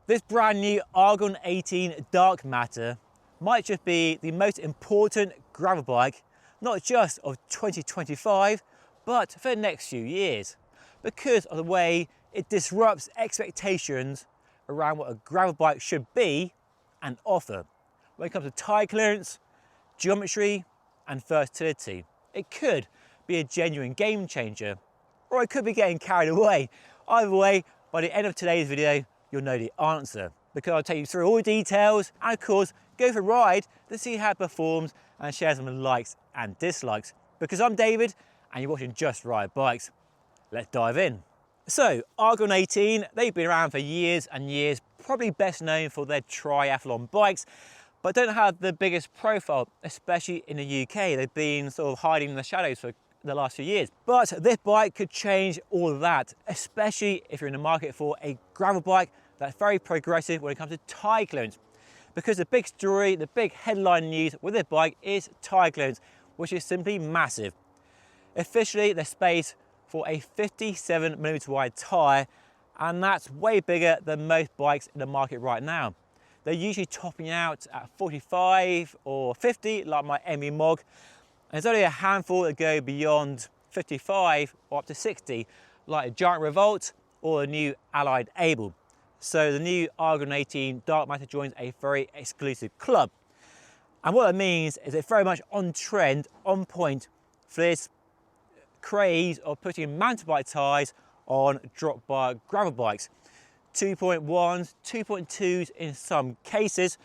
This brand new Argon 18 Dark Matter might just be the most important gravel bike, not just of 2025, but for the next few years, because of the way it disrupts expectations around what a gravel bike should be and offer when it comes to tyre clearance, geometry and versatility. It could be a genuine game changer, or it could be getting carried away. Either way, by the end of today's video, you'll know the answer, because I'll take you through all the details and of course go for a ride to see how it performs and share some likes and dislikes. Because I'm David and you're watching Just Ride Bikes. Let's dive in. So Argon 18, they've been around for years and years, probably best known for their triathlon bikes, but don't have the biggest profile, especially in the UK. They've been sort of hiding in the shadows for the last few years. But this bike could change all of that, especially if you're in the market for a gravel bike that's very progressive when it comes to tyre clearance. Because the big story, the big headline news with this bike is tyre clearance, which is simply massive. Officially, there's space for a 57mm wide tyre, and that's way bigger than most bikes in the market right now. They're usually topping out at 45 or 50, like my ME Mog, and there's only a handful that go beyond 55 or up to 60, like a Giant Revolt or a new Allied Able. So the new Argon 18 Dark Matter joins a very exclusive club. And what that means is it's very much on trend, on point for this craze of putting mountain bike tyres on drop bar gravel bikes. 2.1s, 2.2s in some cases.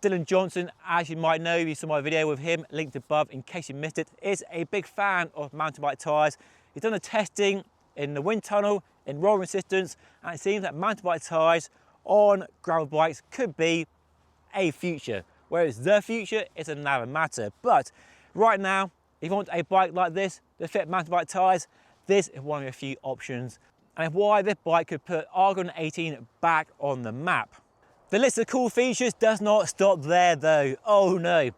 Dylan Johnson, as you might know, you saw my video with him, linked above in case you missed it, is a big fan of mountain bike tyres. He's done the testing in the wind tunnel, in roll resistance, and it seems that mountain bike tyres on gravel bikes could be a future. Whereas the future is another matter. But right now, if you want a bike like this to fit mountain bike tyres, this is one of a few options, and why this bike could put Argon 18 back on the map. The list of cool features does not stop there though. Oh no.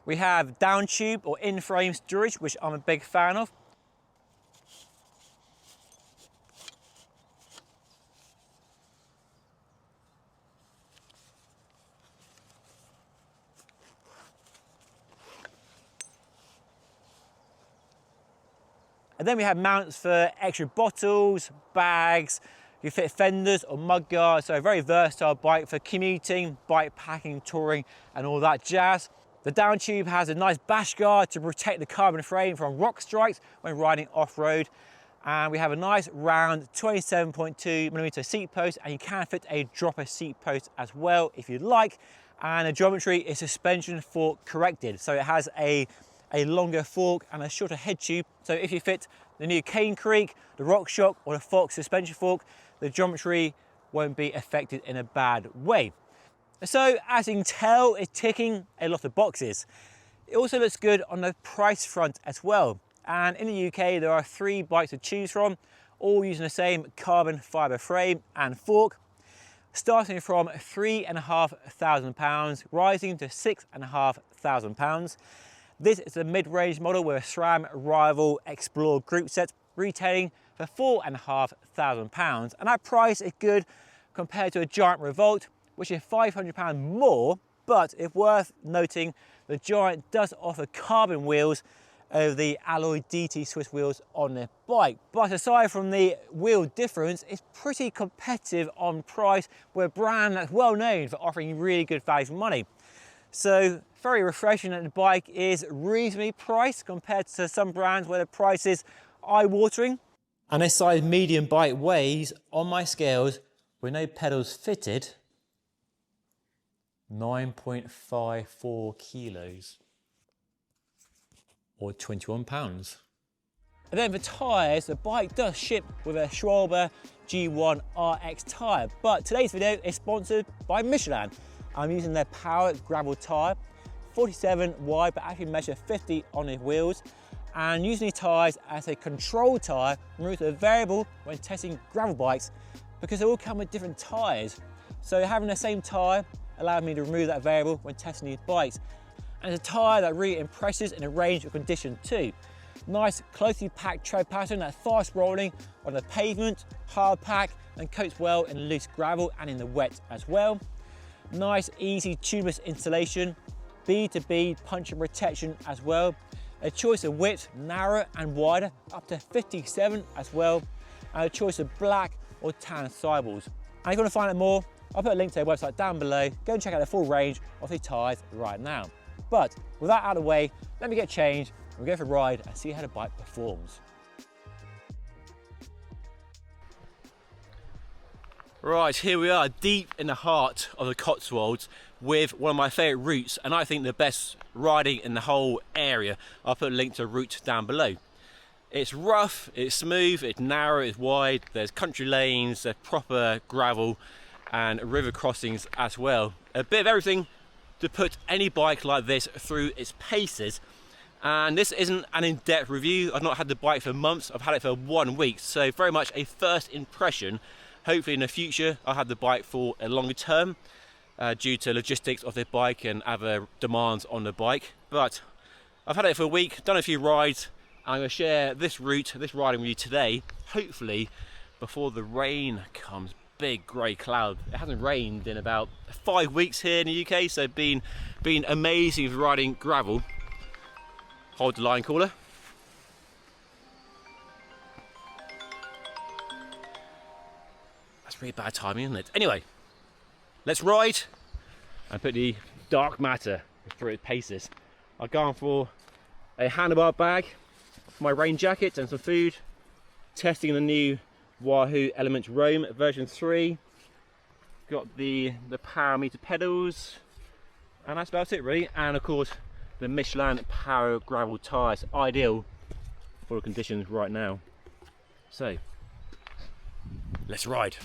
We have down tube or in-frame storage, which I'm a big fan of. And then we have mounts for extra bottles, bags, you fit fenders or mud guards, so a very versatile bike for commuting, bike packing, touring and all that jazz. The down tube has a nice bash guard to protect the carbon frame from rock strikes when riding off-road. And we have a nice round 27.2mm seat post, and you can fit a dropper seat post as well if you'd like. And the geometry is suspension fork corrected, so it has a longer fork and a shorter head tube. So if you fit the new Cane Creek, the RockShox or the Fox suspension fork, the geometry won't be affected in a bad way. So as you can tell, it's ticking a lot of boxes. It also looks good on the price front as well. And in the UK, there are 3 bikes to choose from, all using the same carbon fibre frame and fork, starting from £3,500, rising to £6,500. This is a mid-range model with a SRAM Rival Explore group set, retailing for £4,500. And that price is good compared to a Giant Revolt, which is £500 more, but it's worth noting the Giant does offer carbon wheels over the alloy DT Swiss wheels on their bike. But aside from the wheel difference, it's pretty competitive on price with a brand that's well known for offering really good value for money. So very refreshing that the bike is reasonably priced compared to some brands where the price is eye-watering. And this size medium bike weighs, on my scales, with no pedals fitted, 9.54 kilos, or 21 pounds. And then for tyres, the bike does ship with a Schwalbe G1 RX tyre, but today's video is sponsored by Michelin. I'm using their Power gravel tyre, 47 wide, but actually measure 50 on the wheels, and using these tyres as a control tyre removes a variable when testing gravel bikes, because they all come with different tyres. So having the same tyre allowed me to remove that variable when testing these bikes. And it's a tyre that really impresses in a range of conditions too. Nice closely packed tread pattern that's fast rolling on the pavement, hard pack, and coats well in loose gravel and in the wet as well. Nice, easy tubeless installation, bead to bead puncture protection as well. A choice of width, narrow and wider, up to 57 as well. And a choice of black or tan sidewalls. And if you want to find out more, I'll put a link to their website down below. Go and check out the full range of the tyres right now. But with that out of the way, let me get changed, we'll go for a ride and see how the bike performs. Right, here we are, deep in the heart of the Cotswolds with one of my favourite routes, and I think the best riding in the whole area. I'll put a link to a route down below. It's rough, it's smooth, it's narrow, it's wide, there's country lanes, there's proper gravel and river crossings as well. A bit of everything to put any bike like this through its paces. And this isn't an in-depth review. I've not had the bike for months, I've had it for 1 week, so very much a first impression. Hopefully in the future I'll have the bike for a longer term due to logistics of the bike and other demands on the bike. But I've had it for a week, done a few rides. I'm going to share this route, this riding with you today, hopefully before the rain comes. Big grey cloud. It hasn't rained in about 5 weeks here in the UK, so been amazing for riding gravel. Hold the line caller. That's really bad timing, isn't it? Anyway, let's ride and put the dark matter through its paces. I've gone for a handlebar bag, my rain jacket and some food, testing the new Wahoo Element Roam version 3. Got the power meter pedals, and that's about it really. And of course the Michelin Power gravel tyres, ideal for the conditions right now. So let's ride.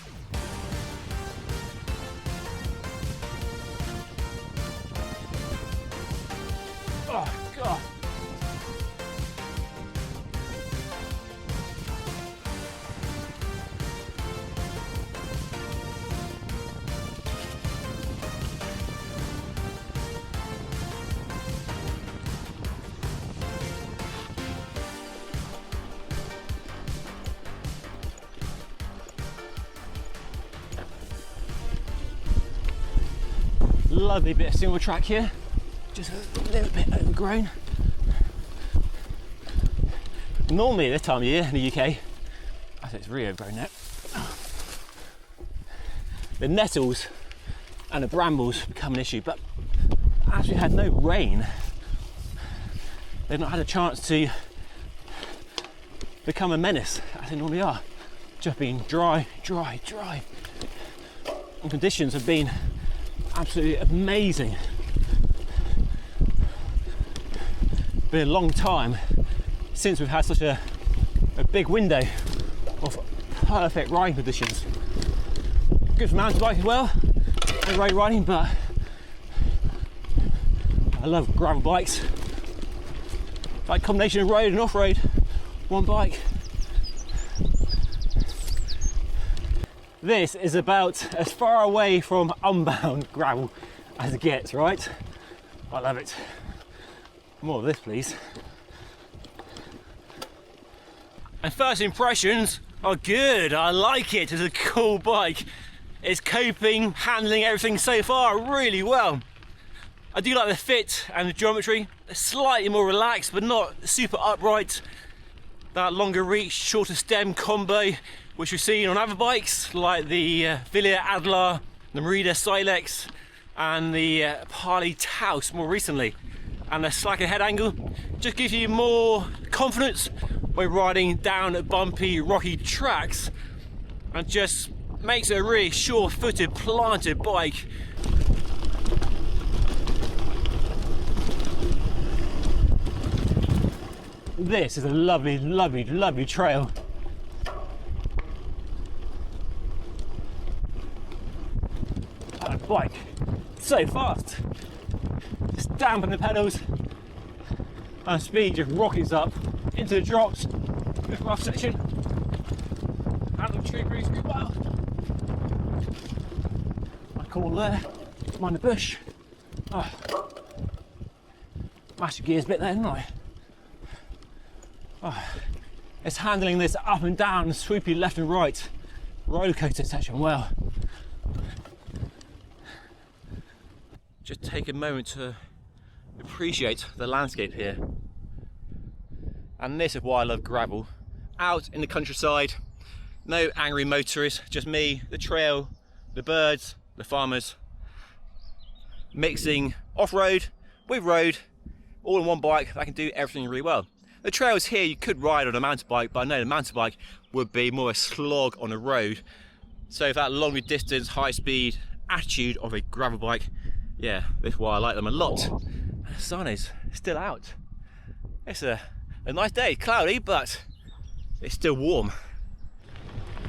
Oh God. Lovely bit of single track here, just a little bit overgrown. Normally this time of year in the UK, I think it's really overgrown now. The nettles and the brambles become an issue, but as we had no rain, they've not had a chance to become a menace as they normally are. Just been dry. And conditions have been absolutely amazing. Been a long time since we've had such a big window of perfect riding conditions. Good for mountain biking as well and road riding, but I love gravel bikes. Like combination of road and off-road, one bike. This is about as far away from unbound gravel as it gets, right? I love it. More of this, please. And first impressions are good. I like it. It's a cool bike. It's coping, handling everything so far really well. I do like the fit and the geometry. It's slightly more relaxed, but not super upright. That longer reach, shorter stem combo, which we've seen on other bikes like the Villiers Adler, the Merida Silex, and the Harley Taos more recently. And the slacker head angle just gives you more confidence when riding down bumpy, rocky tracks, and just makes it a really sure-footed, planted bike. This is a lovely, lovely, lovely trail. That bike, so fast. Just dampen the pedals, and speed just rockets up into the drops. This rough section. Handle tree breeze really well. My call there, mind the bush. Oh. Mashed the gears a bit there, didn't I? Oh. It's handling this up and down, swoopy left and right roller coaster section. Well, just take a moment to appreciate the landscape here. And this is why I love gravel. Out in the countryside, no angry motorists, just me, the trail, the birds, the farmers, mixing off-road with road, all in one bike that can do everything really well. The trails here you could ride on a mountain bike, but I know the mountain bike would be more a slog on a road. So for that longer distance, high speed attitude of a gravel bike, yeah, that's why I like them a lot. And the sun is still out. It's a nice day, cloudy, but it's still warm.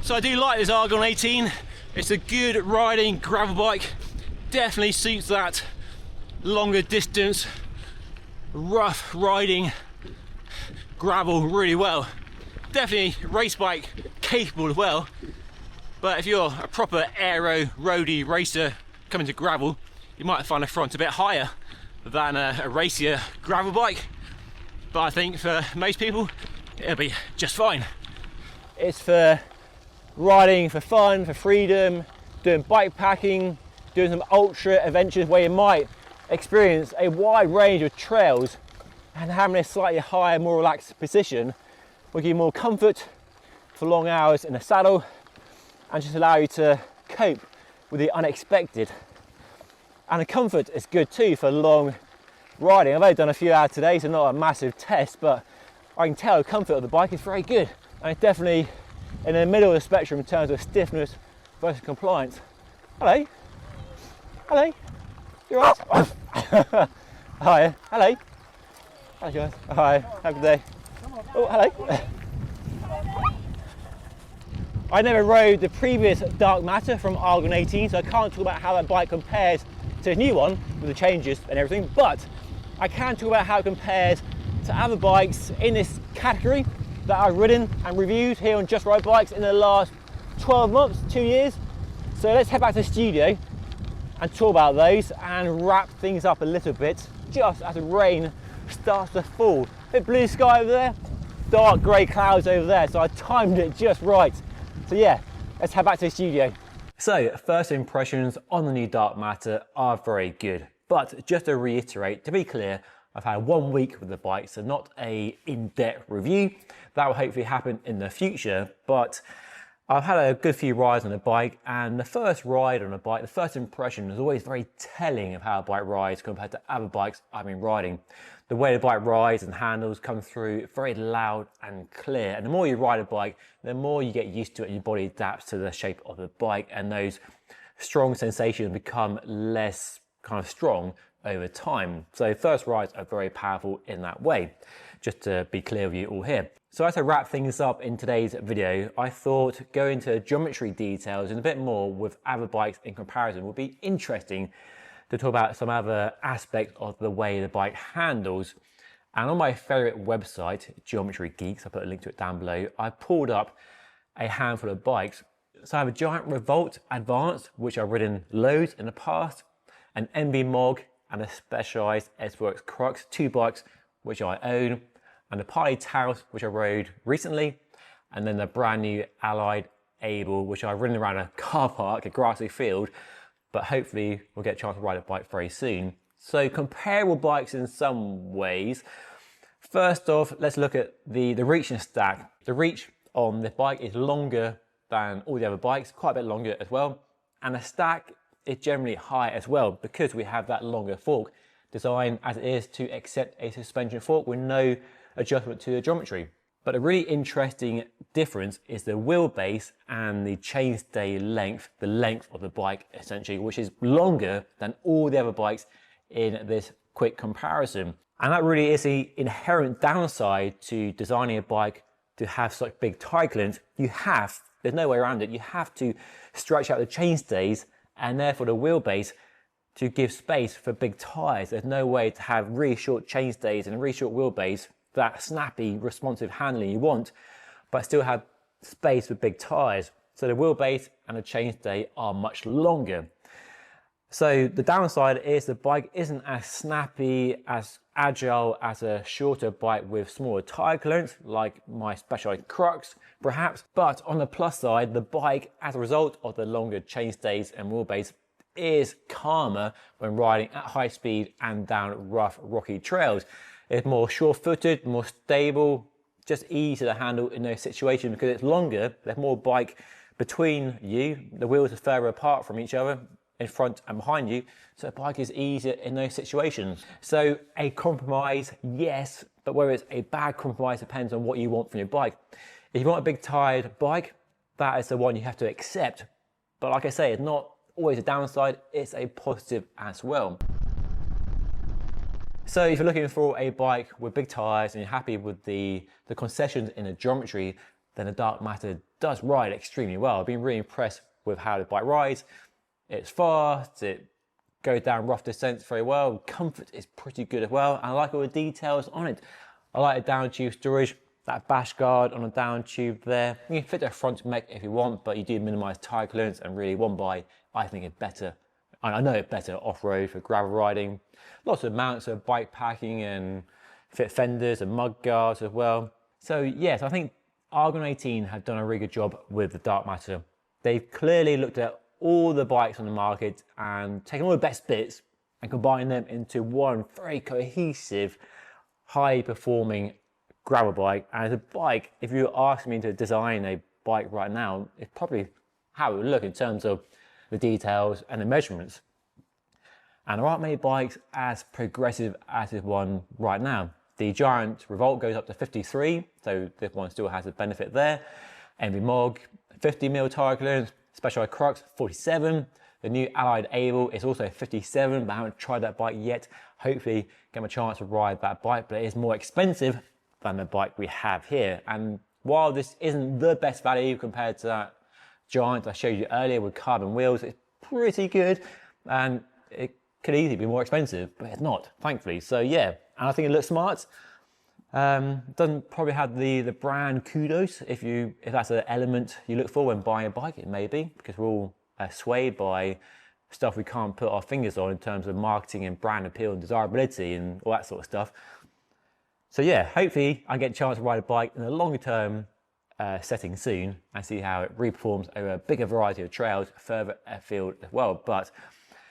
So I do like this Argon 18. It's a good riding gravel bike. Definitely suits that longer distance, rough riding gravel really well. Definitely race bike capable as well. But if you're a proper aero roadie racer coming to gravel, you might find the front a bit higher than a racier gravel bike. But I think for most people, it'll be just fine. It's for riding for fun, for freedom, doing bike packing, doing some ultra adventures where you might experience a wide range of trails, and having a slightly higher, more relaxed position will give you more comfort for long hours in the saddle and just allow you to cope with the unexpected. And the comfort is good too for long riding. I've only done a few hours today, so not a massive test, but I can tell the comfort of the bike is very good. And it's definitely in the middle of the spectrum in terms of stiffness versus compliance. Hello. Hello. You all right? Hi. Hello. Hi guys. Hi. Have a good day. Oh, hello. I never rode the previous Dark Matter from Argon 18, so I can't talk about how that bike compares to the new one with the changes and everything, but I can talk about how it compares to other bikes in this category that I've ridden and reviewed here on Just Ride Bikes in the last 12 months, 2 years. So let's head back to the studio and talk about those and wrap things up a little bit just as the rain starts to fall. Bit blue sky over there, dark grey clouds over there, so I timed it just right. So yeah, let's head back to the studio. So first impressions on the new Dark Matter are very good, but just to reiterate, to be clear, I've had 1 week with the bike, so not a in-depth review. That will hopefully happen in the future, but I've had a good few rides on the bike, and the first ride on a bike, the first impression is always very telling of how a bike rides compared to other bikes I've been riding. The way the bike rides and handles come through very loud and clear, and the more you ride a bike, the more you get used to it and your body adapts to the shape of the bike, and those strong sensations become less kind of strong over time. So first rides are very powerful in that way, just to be clear with you all here. So as I wrap things up in today's video, I thought going into geometry details and a bit more with other bikes in comparison would be interesting to talk about some other aspects of the way the bike handles. And on my favorite website, Geometry Geeks, I put a link to it down below, I pulled up a handful of bikes. So I have a giant Revolt Advanced, which I've ridden loads in the past, an MB Mog, and a Specialized S-Works Crux, 2 bikes which I own, and the Party Taos, which I rode recently, and then the brand new Allied Able, which I've ridden around a car park, a grassy field, but hopefully we'll get a chance to ride a bike very soon. So comparable bikes in some ways. First off, let's look at the reach and stack. The reach on this bike is longer than all the other bikes, quite a bit longer as well, and the stack is generally high as well because we have that longer fork designed as it is to accept a suspension fork with no adjustment to the geometry. But a really interesting difference is the wheelbase and the chainstay length, the length of the bike essentially, which is longer than all the other bikes in this quick comparison. And that really is the inherent downside to designing a bike to have such big tire clearance. There's no way around it, you have to stretch out the chainstays and therefore the wheelbase to give space for big tires. There's no way to have really short chainstays and a really short wheelbase, that snappy, responsive handling you want, but still have space for big tires. So the wheelbase and the chainstay are much longer. So the downside is the bike isn't as snappy, as agile as a shorter bike with smaller tyre clearance, like my Specialized Crux perhaps. But on the plus side, the bike, as a result of the longer chainstays and wheelbase, is calmer when riding at high speed and down rough, rocky trails. It's more sure-footed, more stable, just easier to handle in those situations because it's longer, there's more bike between you, the wheels are further apart from each other, in front and behind you, so the bike is easier in those situations. So a compromise, yes, but whether it's a bad compromise depends on what you want from your bike. If you want a big tired bike, that is the one you have to accept. But like I say, it's not always a downside, it's a positive as well. So if you're looking for a bike with big tyres and you're happy with the concessions in the geometry, then the Dark Matter does ride extremely well. I've been really impressed with how the bike rides. It's fast, it goes down rough descents very well, comfort is pretty good as well, and I like all the details on it. I like the down tube storage, that bash guard on the down tube there. You can fit the front mech if you want, but you do minimise tyre clearance, and really one bike I think is better. I know it's better off-road for gravel riding. Lots of mounts of bike packing and fit fenders and mud guards as well. So yes, I think Argon 18 have done a really good job with the Dark Matter. They've clearly looked at all the bikes on the market and taken all the best bits and combined them into one very cohesive, high-performing gravel bike. And as a bike, if you ask me to design a bike right now, it's probably how it would look in terms of the details and the measurements. And there aren't many bikes as progressive as this one right now. The Giant Revolt goes up to 53, so this one still has a benefit there. Envy Mog, 50mm tyre clearance, Specialized Crux, 47. The new Allied Able is also 57, but I haven't tried that bike yet. Hopefully get my chance to ride that bike, but it is more expensive than the bike we have here. And while this isn't the best value compared to that Giant I showed you earlier with carbon wheels, it's pretty good, and it could easily be more expensive, but it's not, thankfully. So yeah, and I think it looks smart. Doesn't probably have the brand kudos if that's an element you look for when buying a bike. It may be, because we're all swayed by stuff we can't put our fingers on in terms of marketing and brand appeal and desirability and all that sort of stuff. So yeah, hopefully I get a chance to ride a bike in a longer term setting soon and see how it reperforms over a bigger variety of trails further afield as well. But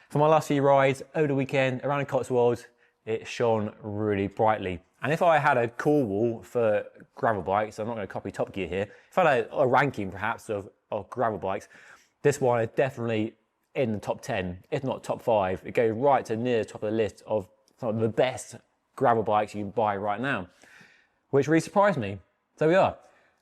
for my last few rides over the weekend around the Cotswolds, it shone really brightly. And if I had a call wall for gravel bikes, I'm not going to copy Top Gear here, if I had a ranking perhaps of gravel bikes, this one is definitely in the top 10, if not top 5. It goes right to near the top of the list of some of the best gravel bikes you can buy right now, which really surprised me. So we are.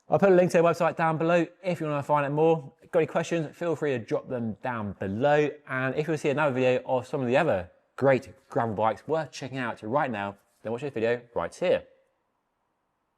I'll put a link to the website down below if you want to find out more. Got any questions, feel free to drop them down below. And if you want to see another video of some of the other great gravel bikes worth checking out right now, then watch this video right here.